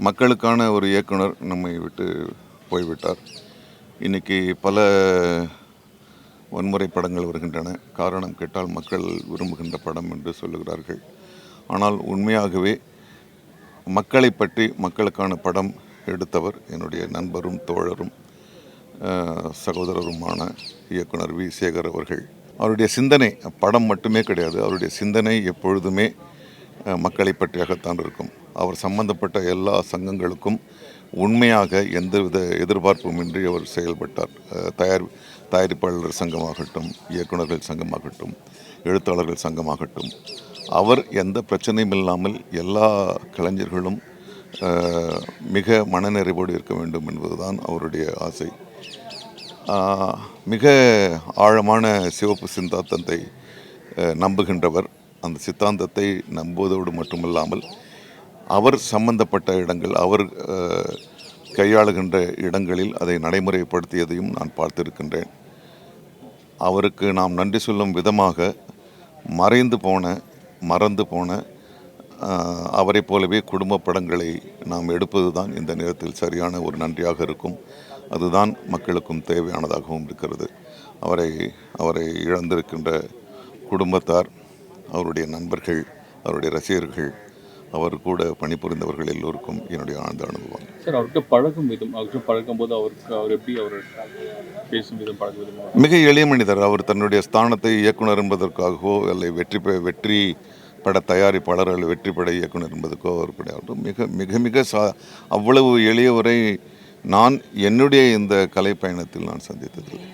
மக்களுக்கான ஒரு இயக்குனர் நம்மை விட்டு போய்விட்டார். இன்றைக்கி பல வன்முறை படங்கள் வருகின்றன. காரணம் கேட்டால் மக்கள் விரும்புகின்ற படம் என்று சொல்லுகிறார்கள். ஆனால் உண்மையாகவே மக்களை பற்றி மக்களுக்கான படம் எடுத்தவர் என்னுடைய நண்பரும் தோழரும் சகோதரருமான இயக்குனர் வி. சேகர் அவர்கள். அவருடைய சிந்தனை படம் மட்டுமே கிடையாது, அவருடைய சிந்தனை எப்பொழுதுமே மக்களை பற்றியாகத்தான் இருக்கும். அவர் சம்பந்தப்பட்ட எல்லா சங்கங்களுக்கும் உண்மையாக எந்தவித எதிர்பார்ப்புமின்றி அவர் செயல்பட்டார். தயாரிப்பாளர் சங்கமாகட்டும், இயக்குநர்கள் சங்கமாகட்டும், எழுத்தாளர்கள் சங்கமாகட்டும், அவர் எந்த பிரச்சனையும் இல்லாமல் எல்லா கலைஞர்களும் மிக மனநிறைவோடு இருக்க வேண்டும் என்பதுதான் அவருடைய ஆசை. மிக ஆழமான சிவப்பு சித்தாந்தத்தை நம்புகின்றவர். அந்த சித்தாந்தத்தை நம்புவதோடு மட்டுமல்லாமல் அவர் சம்பந்தப்பட்ட இடங்கள், அவர் கையாளுகின்ற இடங்களில் அதை நடைமுறைப்படுத்தியதையும் நான் பார்த்திருக்கின்றேன். அவருக்கு நாம் நன்றி சொல்லும் விதமாக மறந்து போன அவரை போலவே குடும்ப படங்களை நாம் எடுப்பது தான் இந்த நேரத்தில் சரியான ஒரு நன்றியாக இருக்கும். அதுதான் மக்களுக்கும் தேவையானதாகவும் இருக்கிறது. அவரை இழந்திருக்கின்ற குடும்பத்தார், அவருடைய நண்பர்கள், அவருடைய ரசிகர்கள், அவர் கூட பணிபுரிந்தவர்கள் எல்லோருக்கும் என்னுடைய ஆழ்ந்த அனுபவம். சார், அவர்கிட்ட பழகும் விதம், அவர்கிட்ட பழகும்போது அவர் எப்படி அவர் பேசும் விதம், பழகும் விதம் மிக எளிய மனிதர். அவர் தன்னுடைய ஸ்தானத்தை இயக்குனர் என்பதற்காகவோ இல்லை வெற்றி பட தயாரிப்பாளர் அல்லது வெற்றி பட இயக்குனர் என்பதற்கோ அவர் கிடையாது. மிக மிக மிக அவ்வளவு எளியவரை நான் என்னுடைய இந்த கலை பயணத்தில் நான் சந்தித்ததில்லை.